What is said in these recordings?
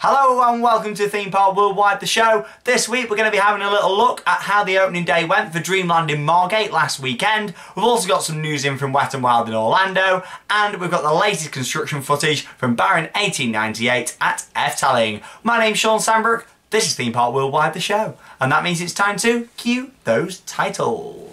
Hello and welcome to Theme Park Worldwide, the show. This week we're going to be having a little look at how the opening day went for Dreamland in Margate last weekend. We've also got some news in from Wet n Wild in Orlando, and we've got the latest construction footage from Baron 1898 at Efteling. My name's Shawn Sanbrooke, this is Theme Park Worldwide, the show, and that means it's time to cue those titles.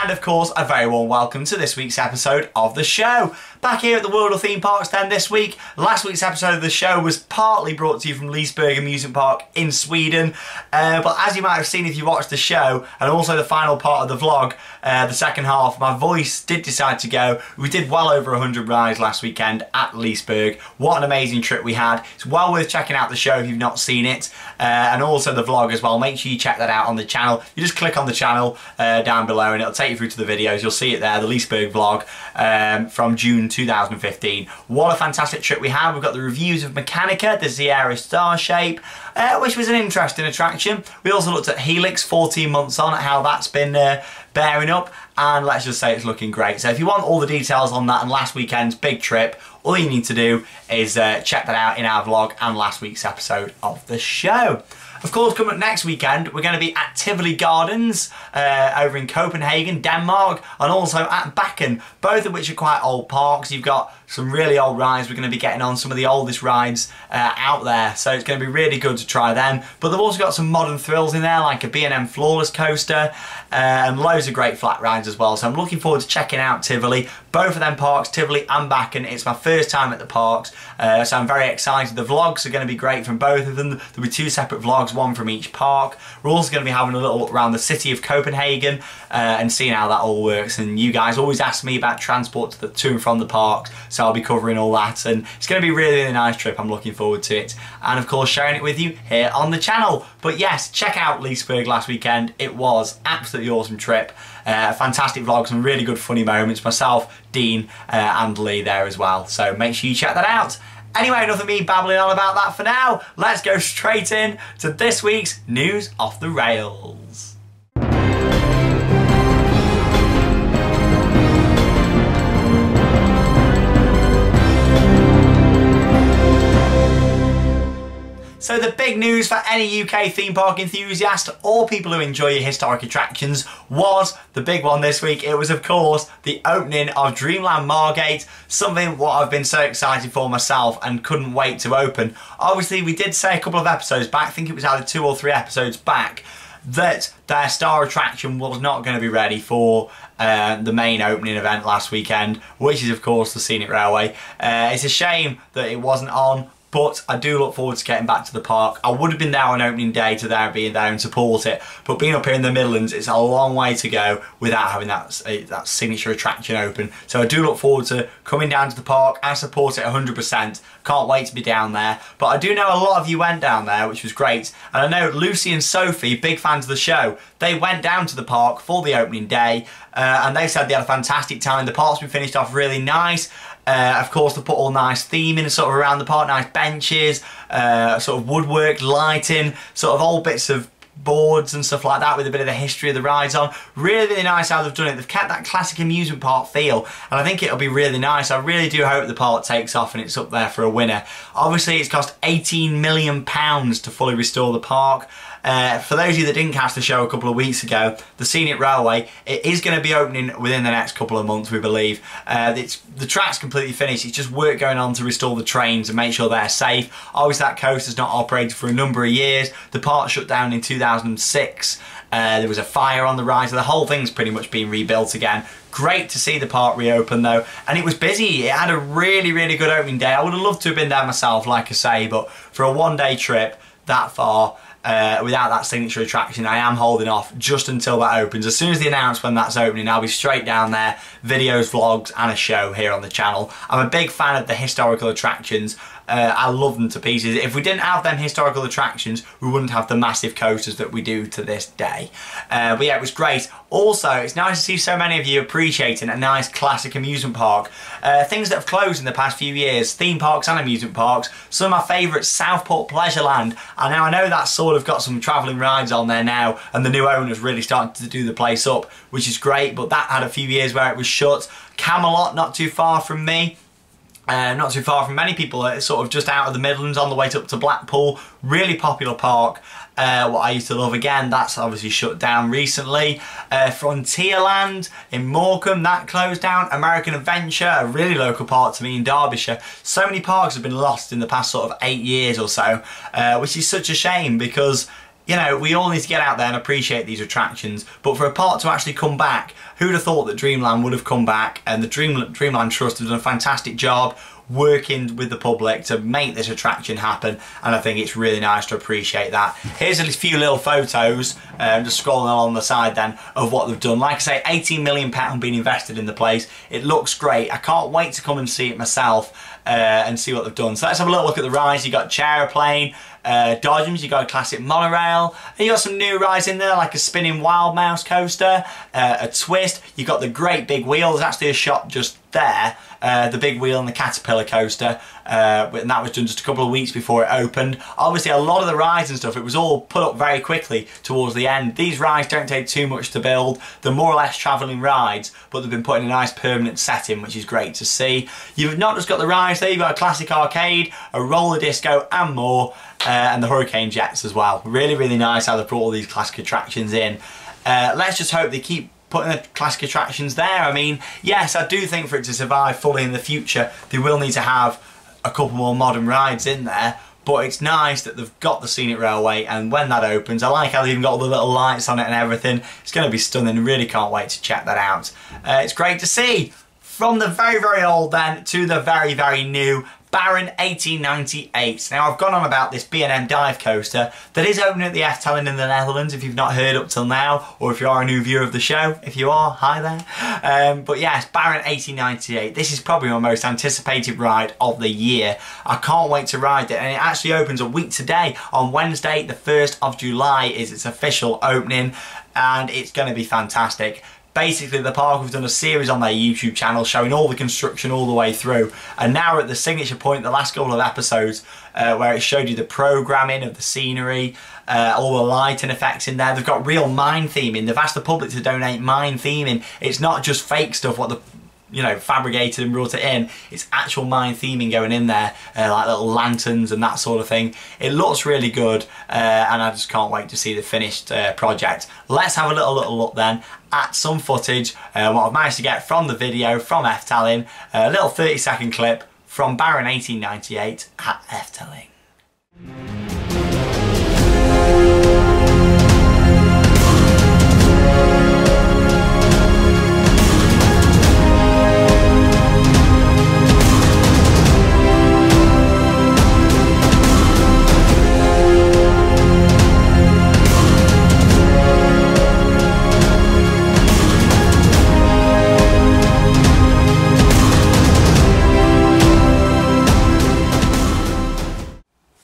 And of course, a very warm welcome to this week's episode of the show. Back here at the World of Theme Parks then this week. Last week's episode of the show was partly brought to you from Liseberg Amusement Park in Sweden. But as you might have seen if you watched the show, and also the final part of the vlog, the second half, my voice did decide to go. We did well over 100 rides last weekend at Liseberg. What an amazing trip we had. It's well worth checking out the show if you've not seen it. And also the vlog as well. Make sure you check that out on the channel. You just click on the channel down below and it'll take you through to the videos. You'll see it there, the Liseberg vlog from June 2015. What a fantastic trip we had. We've got the reviews of Mechanica, the Sierra Star Shape, which was an interesting attraction. We also looked at Helix 14 months on, at how that's been bearing up, and let's just say it's looking great. So if you want all the details on that and last weekend's big trip, all you need to do is check that out in our vlog and last week's episode of the show. Of course, coming up next weekend, we're going to be at Tivoli Gardens over in Copenhagen, Denmark, and also at Bakken, both of which are quite old parks. You've got some really old rides. We're going to be getting on some of the oldest rides out there, so it's going to be really good to try them. But they've also got some modern thrills in there, like a B&M Flawless coaster, and loads of great flat rides as well. So I'm looking forward to checking out Tivoli, both of them parks, Tivoli and Bakken. It's my first time at the parks, so I'm very excited. The vlogs are going to be great from both of them. There'll be two separate vlogs, one from each park. We're also going to be having a little look around the city of Copenhagen and seeing how that all works. And you guys always ask me about transport to and from the parks, so I'll be covering all that, and it's going to be a really, really nice trip. I'm looking forward to it, and of course sharing it with you here on the channel. But yes, check out Liseberg last weekend. It was absolutely awesome trip. Fantastic vlog, some really good funny moments. Myself, Dean and Lee there as well, so make sure you check that out. Anyway, enough of me babbling on about that for now. Let's go straight in to this week's News Off the Rails. So the big news for any UK theme park enthusiast or people who enjoy your historic attractions was the big one this week. It was, of course, the opening of Dreamland Margate, something what I've been so excited for myself and couldn't wait to open. Obviously, we did say a couple of episodes back, I think it was either 2 or 3 episodes back, that their star attraction was not going to be ready for the main opening event last weekend, which is, of course, the Scenic Railway. It's a shame that it wasn't on, but I do look forward to getting back to the park. I would have been there on opening day to being there and support it, but being up here in the Midlands, it's a long way to go without having that signature attraction open. So I do look forward to coming down to the park and support it 100%. Can't wait to be down there. But I do know a lot of you went down there, which was great. And I know Lucy and Sophie, big fans of the show, they went down to the park for the opening day, and they said they had a fantastic time. The park's been finished off really nice. Of course, they put all nice theming sort of around the park, nice benches, sort of woodwork, lighting, sort of old bits of boards and stuff like that with a bit of the history of the rides on. Really, really nice how they've done it. They've kept that classic amusement park feel, and I think it'll be really nice. I really do hope the park takes off and it's up there for a winner. Obviously, it's cost £18 million to fully restore the park. For those of you that didn't catch the show a couple of weeks ago, the Scenic Railway, it is going to be opening within the next couple of months, we believe. The track's completely finished. It's just work going on to restore the trains and make sure they're safe. Obviously, that coaster's not operated for a number of years. The park shut down in 2006. There was a fire on the ride, so the whole thing's pretty much been rebuilt again. Great to see the park reopen though, and it was busy. It had a really, really good opening day. I would have loved to have been there myself, like I say, but for a one-day trip that far, without that signature attraction, I am holding off just until that opens. As soon as they announce when that's opening, I'll be straight down there, videos, vlogs and a show here on the channel. I'm a big fan of the historical attractions, I love them to pieces. If we didn't have them historical attractions, we wouldn't have the massive coasters that we do to this day. But yeah, it was great. Also, it's nice to see so many of you appreciating a nice classic amusement park. Things that have closed in the past few years, theme parks and amusement parks. Some of my favourites, Southport Pleasureland. And now I know that's sort of got some travelling rides on there now, and the new owner's really starting to do the place up, which is great, but that had a few years where it was shut. Camelot, not too far from me. Not too far from many people, it's sort of just out of the Midlands on the way up to Blackpool. Really popular park, what I used to love. Again, that's obviously shut down recently. Frontierland in Morecambe, that closed down. American Adventure, a really local park to me in Derbyshire. So many parks have been lost in the past sort of 8 years or so, which is such a shame because, you know, we all need to get out there and appreciate these attractions, but for a park to actually come back, who'd have thought that Dreamland would have come back? And the Dreamland Trust have done a fantastic job working with the public to make this attraction happen, and I think it's really nice to appreciate that. Here's a few little photos, just scrolling along the side then, of what they've done. Like I say, £18 million being invested in the place. It looks great. I can't wait to come and see it myself and see what they've done. So let's have a little look at the rides. You got Chairplane, Dodgems, you got a classic monorail, and you got some new rides in there like a spinning wild mouse coaster, a twist. You got the great big wheel. There's actually a shot just there, the big wheel and the caterpillar coaster, and that was done just a couple of weeks before it opened. Obviously a lot of the rides and stuff, it was all put up very quickly towards the end. These rides don't take too much to build. They're more or less travelling rides, but they've been put in a nice permanent setting, which is great to see. You've not just got the rides there, you've got a classic arcade, a roller disco and more, and the hurricane jets as well. Really, really nice how they brought all these classic attractions in. Let's just hope they keep putting the classic attractions there. I mean, yes, I do think for it to survive fully in the future, they will need to have a couple more modern rides in there, but it's nice that they've got the scenic railway, and when that opens, I like how they've even got all the little lights on it and everything. It's going to be stunning. Really can't wait to check that out. It's great to see. From the very, very old then to the very, very new, Baron 1898. Now I've gone on about this B&M dive coaster that is opening at the Efteling in the Netherlands, if you've not heard up till now, or if you are a new viewer of the show. If you are, hi there. But yes, Baron 1898. This is probably my most anticipated ride of the year. I can't wait to ride it, and it actually opens a week today. On Wednesday, the 1st of July is its official opening, and it's going to be fantastic. Basically, the park have done a series on their YouTube channel showing all the construction all the way through, and now we're at the signature point, the last couple of episodes, where it showed you the programming of the scenery, all the lighting effects in there. They've got real mine theming. They've asked the public to donate mine theming. It's not just fake stuff what the fabricated and brought it in. It's actual mine theming going in there, like little lanterns and that sort of thing. It looks really good, and I just can't wait to see the finished project. Let's have a little look then at some footage, what I've managed to get from the video from Efteling, a little 30-second clip from Baron 1898 at Efteling.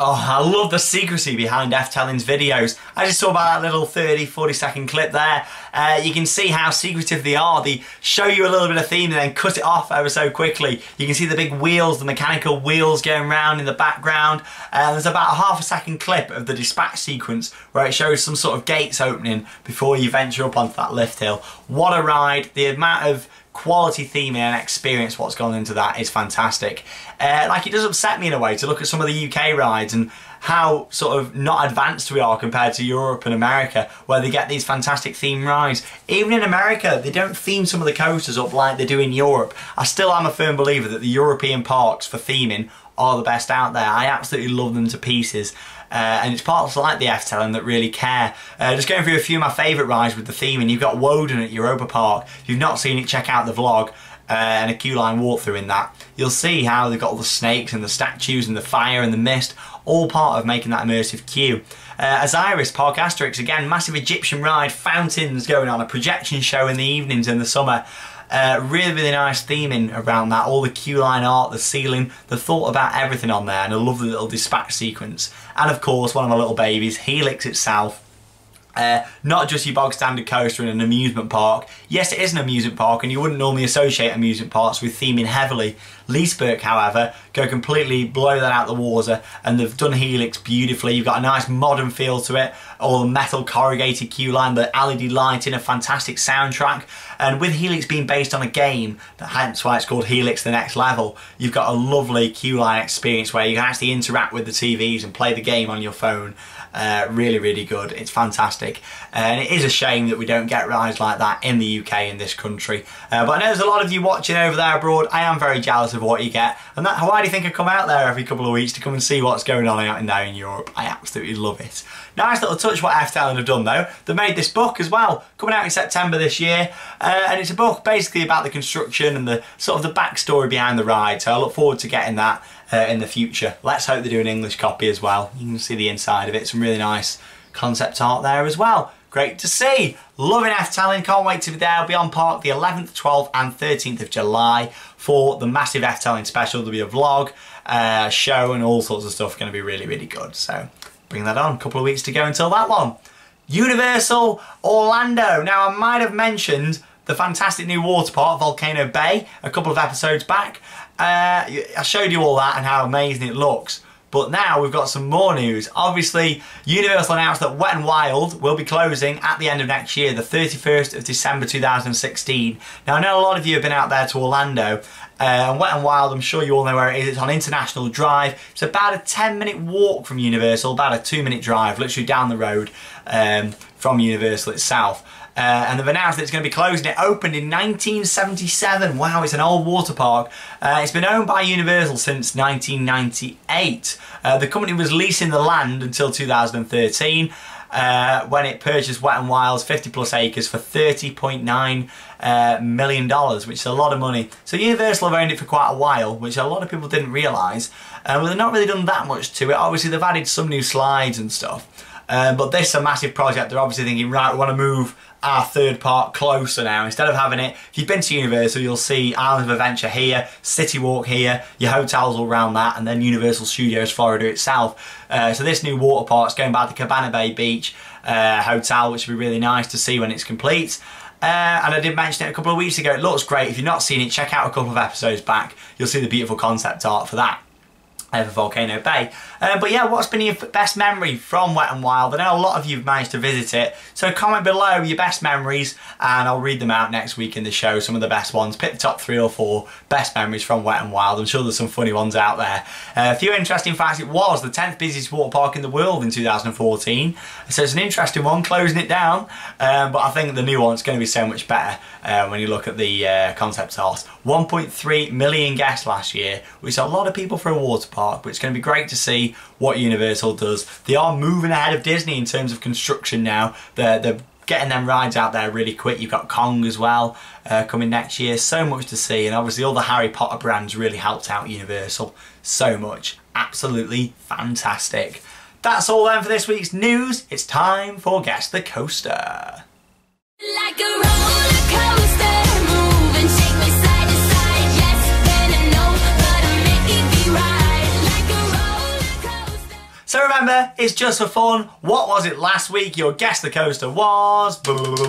Oh, I love the secrecy behind Efteling's videos. I just saw about that little 30-40 second clip there. You can see how secretive they are. They show you a little bit of theme and then cut it off ever so quickly. You can see the big wheels, the mechanical wheels going round in the background. There's about a half a second clip of the dispatch sequence where it shows some sort of gates opening before you venture up onto that lift hill. What a ride. The amount of quality theming and experience what's gone into that is fantastic. Like, it does upset me in a way to look at some of the UK rides and how sort of not advanced we are compared to Europe and America, where they get these fantastic theme rides. Even in America, they don't theme some of the coasters up like they do in Europe. I still am a firm believer that the European parks for theming are the best out there. I absolutely love them to pieces. And it's parks like the Efteling that really care. Just going through a few of my favourite rides with the theming. You've got Woden at Europa Park. If you've not seen it, check out the vlog and a queue line walkthrough in that. You'll see how they've got all the snakes and the statues and the fire and the mist, all part of making that immersive queue. Osiris, Park Asterix, again, massive Egyptian ride, fountains going on, a projection show in the evenings in the summer. Really, really nice theming around that. All the queue-line art, the ceiling, the thought about everything on there, and a lovely little dispatch sequence. And of course, one of my little babies, Helix itself. Not just your bog standard coaster in an amusement park. Yes, it is an amusement park, and you wouldn't normally associate amusement parks with theming heavily. Liseberg, however, go completely blow that out the water, and they've done Helix beautifully. You've got a nice modern feel to it, all the metal corrugated queue line, the LED lighting, a fantastic soundtrack, and with Helix being based on a game, hence why it's called Helix The Next Level, you've got a lovely queue line experience where you can actually interact with the TVs and play the game on your phone. Really, really good. It's fantastic, and it is a shame that we don't get rides like that in the UK, in this country. But I know there's a lot of you watching over there abroad. I am very jealous of what you get, and why do you think I come out there every couple of weeks to come and see what's going on out there in Europe? I absolutely love it. Nice little touch what FTL have done though. They made this book as well, coming out in September this year, and it's a book basically about the construction and the sort of the backstory behind the ride. So I look forward to getting that in the future. Let's hope they do an English copy as well. You can see the inside of it, some really nice concept art there as well. Great to see. Loving FTLing, can't wait to be there. I'll be on park the 11th, 12th and 13th of July for the massive FTLing special. There'll be a vlog, show and all sorts of stuff. Going to be really, really good. So bring that on. A couple of weeks to go until that one. Universal Orlando. Now I might have mentioned the fantastic new water park, Volcano Bay, a couple of episodes back. I showed you all that and how amazing it looks. But now we've got some more news. Obviously, Universal announced that Wet n Wild will be closing at the end of next year, the 31st of December 2016. Now, I know a lot of you have been out there to Orlando, and Wet n Wild, I'm sure you all know where it is. It's on International Drive. It's about a 10-minute walk from Universal, about a 2-minute drive, literally down the road from Universal itself. And they've announced that it's going to be closing. It opened in 1977. Wow, it's an old water park. It's been owned by Universal since 1998. The company was leasing the land until 2013 when it purchased Wet n Wild's 50+ acres for $30.9 million, which is a lot of money. So Universal have owned it for quite a while, which a lot of people didn't realise. Well, they've not really done that much to it. Obviously, they've added some new slides and stuff. But this is a massive project. They're obviously thinking, right, we want to move our third park closer now. Instead of having it, if you've been to Universal, you'll see Islands of Adventure here, City Walk here, your hotels all around that, and then Universal Studios Florida itself. So this new water park's going by the Cabana Bay Beach hotel, which will be really nice to see when it's complete. And I did mention it a couple of weeks ago. It looks great. If you've not seen it, check out a couple of episodes back. You'll see the beautiful concept art for that. For Volcano Bay. But yeah, what's been your best memory from Wet n Wild? I know a lot of you have managed to visit it, so comment below your best memories and I'll read them out next week in the show, some of the best ones. Pick the top 3 or 4 best memories from Wet n Wild. I'm sure there's some funny ones out there. A few interesting facts: it was the 10th busiest water park in the world in 2014, so it's an interesting one, closing it down, but I think the new one's going to be so much better when you look at the concept art. 1.3 million guests last year, which is a lot of people for a water park, but it's going to be great to see what Universal does. They are moving ahead of Disney in terms of construction now. They're getting them rides out there really quick. You've got Kong as well coming next year. So much to see, and obviously all the Harry Potter brands really helped out Universal so much. Absolutely fantastic. That's all then for this week's news. It's time for Guess the Coaster. Like a roller coaster, move and shake me side to side. Yes, then I know, but I make it right. Like a roller coaster. So remember, it's just for fun. What was it last week? Your Guess the Coaster was Balder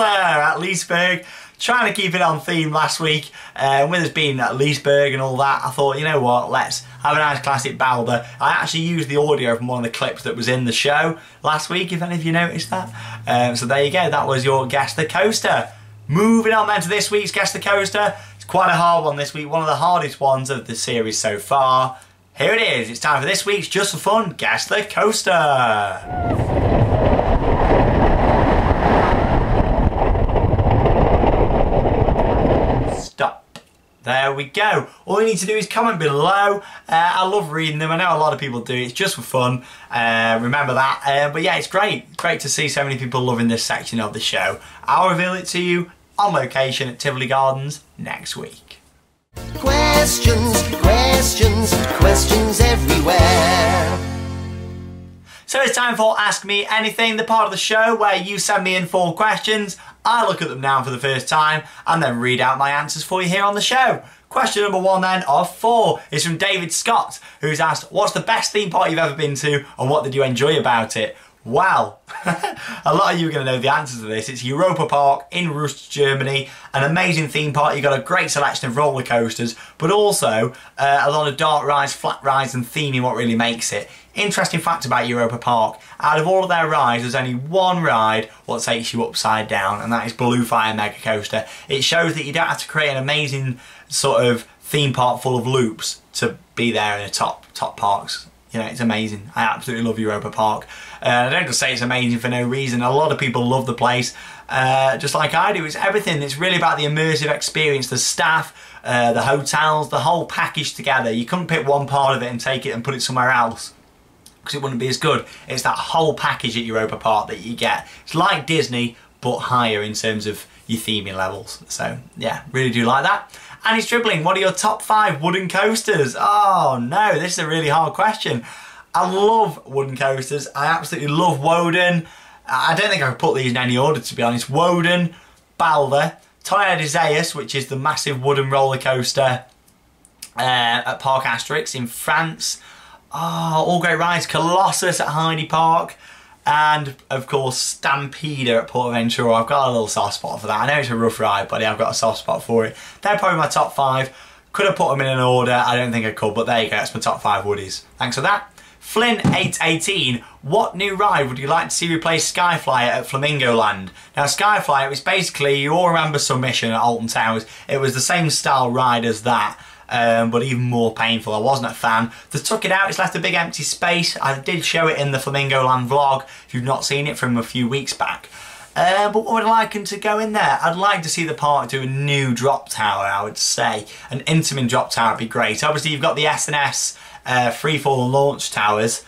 at Liseberg. Trying to keep it on theme last week. With us being at Liseberg and all that, I thought, you know what, let's have a nice classic Balder. I actually used the audio from one of the clips that was in the show last week, if any of you noticed that. So there you go, that was your Guess the Coaster. Moving on then to this week's Guess the Coaster. It's quite a hard one this week, one of the hardest ones of the series so far. Here it is, it's time for this week's Just for Fun Guess the Coaster. There we go. All you need to do is comment below. I love reading them. I know a lot of people do. It's just for fun. Remember that. But yeah, it's great. Great to see so many people loving this section of the show. I'll reveal it to you on location at Tivoli Gardens next week. Questions, questions, questions everywhere. So it's time for Ask Me Anything, the part of the show where you send me in 4 questions, I look at them now for the first time, and then read out my answers for you here on the show. Question number 1 then of 4 is from David Scott, who's asked, what's the best theme park you've ever been to and what did you enjoy about it? Well, a lot of you are going to know the answers to this. It's Europa Park in Rust, Germany, an amazing theme park. You've got a great selection of roller coasters, but also a lot of dark rides, flat rides and theming what really makes it. Interesting fact about Europa Park, out of all of their rides, there's only one ride what takes you upside down, and that is Blue Fire Mega Coaster. It shows that you don't have to create an amazing sort of theme park full of loops to be there in the top parks. You know, it's amazing. I absolutely love Europa Park. I don't just say it's amazing for no reason. A lot of people love the place, just like I do. It's everything. It's really about the immersive experience, the staff, the hotels, the whole package together. You couldn't pick one part of it and take it and put it somewhere else, because it wouldn't be as good. It's that whole package at Europa Park that you get. It's like Disney, but higher in terms of your theming levels. So yeah, really do like that. And it's dribbling, what are your top 5 wooden coasters? Oh no, this is a really hard question. I love wooden coasters. I absolutely love Woden. I don't think I could put these in any order, to be honest. Woden, Balder, Tonnerre des Ayers, which is the massive wooden roller coaster at Parc Asterix in France. Oh, all great rides. Colossus at Heidi Park. And of course Stampeder at Portaventura. I've got a little soft spot for that. I know it's a rough ride, but yeah, I've got a soft spot for it. They're probably my top 5. Could have put them in an order, I don't think I could, but there you go, that's my top 5 woodies. Thanks for that. Flynn818, what new ride would you like to see replace Skyflyer at Flamingo Land? Now Skyflyer was basically, you all remember Submission at Alton Towers, it was the same style ride as that. But even more painful. I wasn't a fan. They took it out, it's left a big empty space. I did show it in the Flamingo Land vlog, if you've not seen it, from a few weeks back. But what would I like them to go in there? I'd like to see the park do a new drop tower, I would say. An Intamin drop tower would be great. Obviously you've got the S&S freefall launch towers,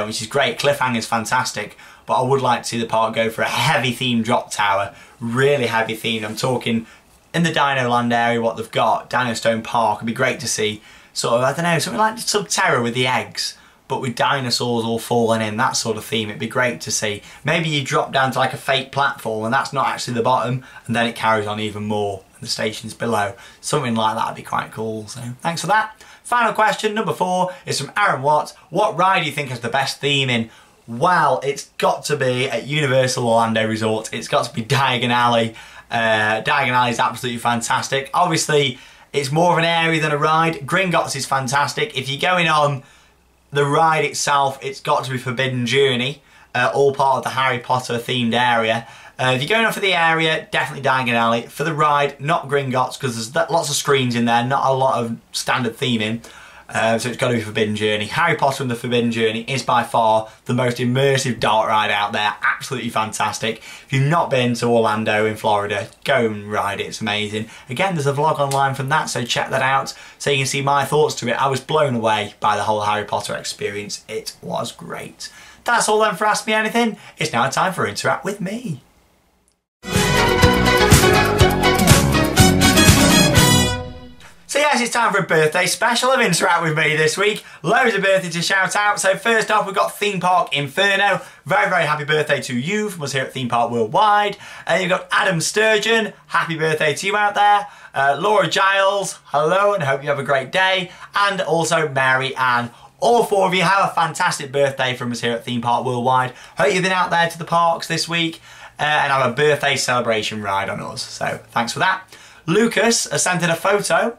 which is great. Cliffhanger's fantastic. But I would like to see the park go for a heavy themed drop tower. Really heavy themed. I'm talking in the Dino Land area, what they've got, Dino Stone Park, would be great to see. Sort of, I don't know, something like Subterra with the eggs, but with dinosaurs all falling in, that sort of theme. It'd be great to see. Maybe you drop down to like a fake platform and that's not actually the bottom, and then it carries on even more and the station's below. Something like that would be quite cool. So thanks for that. Final question, number 4, is from Aaron Watt. What ride do you think has the best theming? Well, it's got to be at Universal Orlando Resort. It's got to be Diagon Alley. Diagon Alley is absolutely fantastic. Obviously, it's more of an area than a ride. Gringotts is fantastic. If you're going on the ride itself, it's got to be Forbidden Journey, all part of the Harry Potter themed area. If you're going on for the area, definitely Diagon Alley. For the ride, not Gringotts, because there's lots of screens in there, not a lot of standard theming. So it's got to be Forbidden Journey. Harry Potter and the Forbidden Journey is by far the most immersive dark ride out there. Absolutely fantastic. If you've not been to Orlando in Florida, go and ride it. It's amazing. Again, there's a vlog online from that, so check that out so you can see my thoughts to it. I was blown away by the whole Harry Potter experience. It was great. That's all then for Ask Me Anything. It's now time for Interact With Me. So yes, it's time for a birthday special of Interact With Me this week. Loads of birthdays to shout out. So first off, we've got Theme Park Inferno. Very, very happy birthday to you from us here at Theme Park Worldwide. And you've got Adam Sturgeon. Happy birthday to you out there. Laura Giles, hello and hope you have a great day. And also Mary Ann. All 4 of you have a fantastic birthday from us here at Theme Park Worldwide. Hope you've been out there to the parks this week and have a birthday celebration ride on us. So thanks for that. Lucas has sent in a photo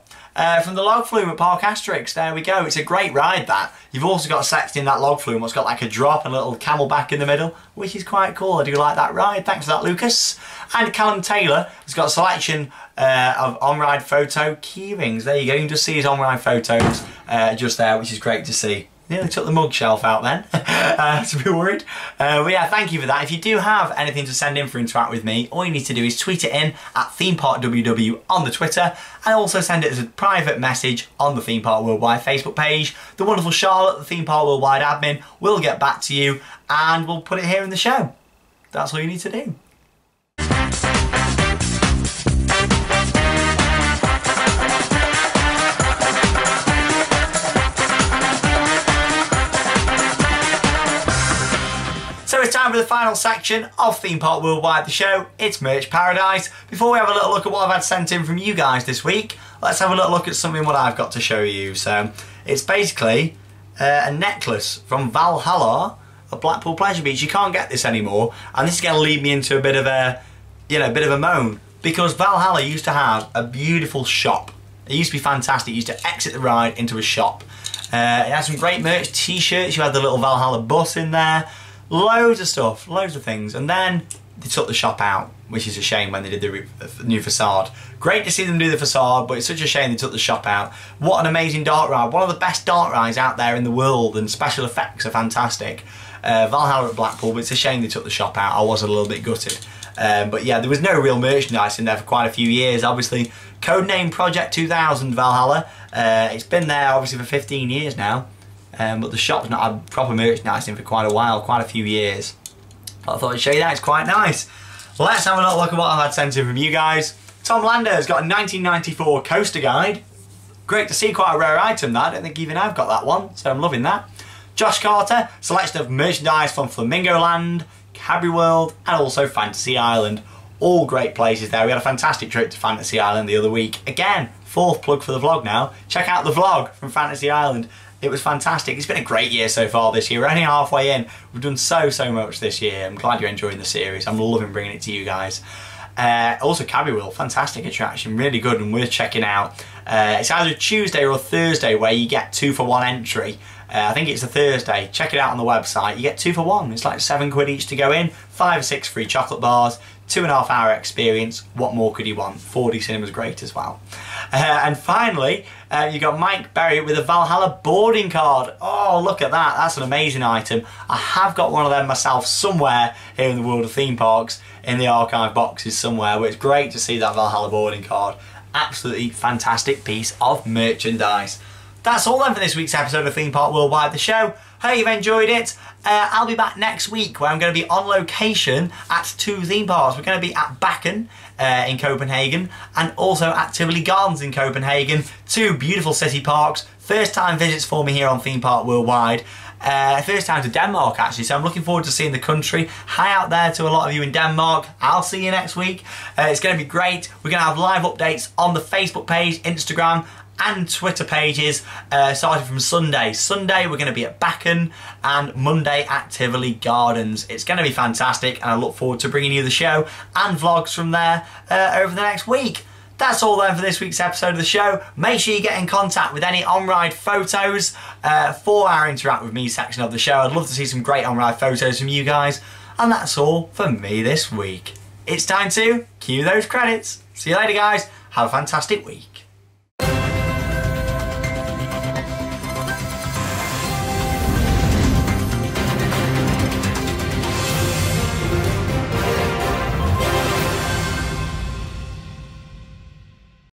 from the log flume at Parc Asterix. There we go. It's a great ride, that. You've also got selected in that log flume what's got like a drop and a little camelback in the middle, which is quite cool. I do like that ride. Thanks for that, Lucas. And Callum Taylor has got a selection of on-ride photo keyrings. There you go. You can just see his on-ride photos just there, which is great to see. Nearly took the mug shelf out then, to be worried. But yeah, thank you for that. If you do have anything to send in for Interact With Me, all you need to do is tweet it in at ThemeParkWW on the Twitter, and also send it as a private message on the Theme Park Worldwide Facebook page. The wonderful Charlotte, the Theme Park Worldwide admin, will get back to you, and we'll put it here in the show. That's all you need to do. time for the final section of Theme Park Worldwide, the show. It's Merch Paradise. Before we have a little look at what I've had sent in from you guys this week, let's have a little look at something what I've got to show you. So it's basically a necklace from Valhalla of Blackpool Pleasure Beach. You can't get this anymore, and this is going to lead me into a bit of a, bit of a moan, because Valhalla used to have a beautiful shop. It used to be fantastic. You used to exit the ride into a shop. It had some great merch, t-shirts. You had the little Valhalla bus in there. Loads of stuff, loads of things. And then they took the shop out, which is a shame when they did the new facade. Great to see them do the facade, but it's such a shame they took the shop out. What an amazing dark ride. One of the best dark rides out there in the world, and special effects are fantastic. Valhalla at Blackpool, but it's a shame they took the shop out. I was a little bit gutted. But yeah, there was no real merchandise in there for quite a few years. Obviously, codename Project 2000 Valhalla. It's been there obviously for 15 years now. But the shop's not had proper merchandising for quite a while, quite a few years. But I thought I'd show you that, it's quite nice. Let's have a little look at what I've had sent in from you guys. Tom Lander's got a 1994 coaster guide. Great to see, quite a rare item that. I don't think even I've got that one, so I'm loving that. Josh Carter, selection of merchandise from Flamingo Land, Cadbury World, and also Fantasy Island. All great places there. We had a fantastic trip to Fantasy Island the other week. Again, fourth plug for the vlog now. Check out the vlog from Fantasy Island. It was fantastic. It's been a great year so far this year. We're only halfway in. We've done so much this year. I'm glad you're enjoying the series. I'm loving bringing it to you guys. Also, Cadbury World, fantastic attraction, really good and worth checking out. It's either Tuesday or Thursday where you get 2 for 1 entry. I think it's a Thursday. Check it out on the website. You get 2 for 1. It's like £7 each to go in, 5 or 6 free chocolate bars, 2.5 hour experience. What more could you want? 4D cinema's great as well. And finally, you got Mike Berry with a Valhalla boarding card. Oh, look at that. That's an amazing item. I have got one of them myself somewhere here in the world of theme parks, in the archive boxes somewhere, but it's great to see that Valhalla boarding card. Absolutely fantastic piece of merchandise. That's all then for this week's episode of Theme Park Worldwide, the show. Hope you've enjoyed it. I'll be back next week where I'm going to be on location at 2 theme parks. We're going to be at Bakken in Copenhagen, and also at Tivoli Gardens in Copenhagen. 2 beautiful city parks. First time visits for me here on Theme Park Worldwide. First time to Denmark actually, so I'm looking forward to seeing the country. Hi out there to a lot of you in Denmark. I'll see you next week. It's going to be great. We're going to have live updates on the Facebook page, Instagram and Twitter pages starting from Sunday. Sunday we're going to be at Bakken, and Monday at Tivoli Gardens. It's going to be fantastic, and I look forward to bringing you the show and vlogs from there over the next week. That's all then for this week's episode of the show. Make sure you get in contact with any on-ride photos for our Interact With Me section of the show. I'd love to see some great on-ride photos from you guys. And that's all for me this week. It's time to cue those credits. See you later, guys. Have a fantastic week.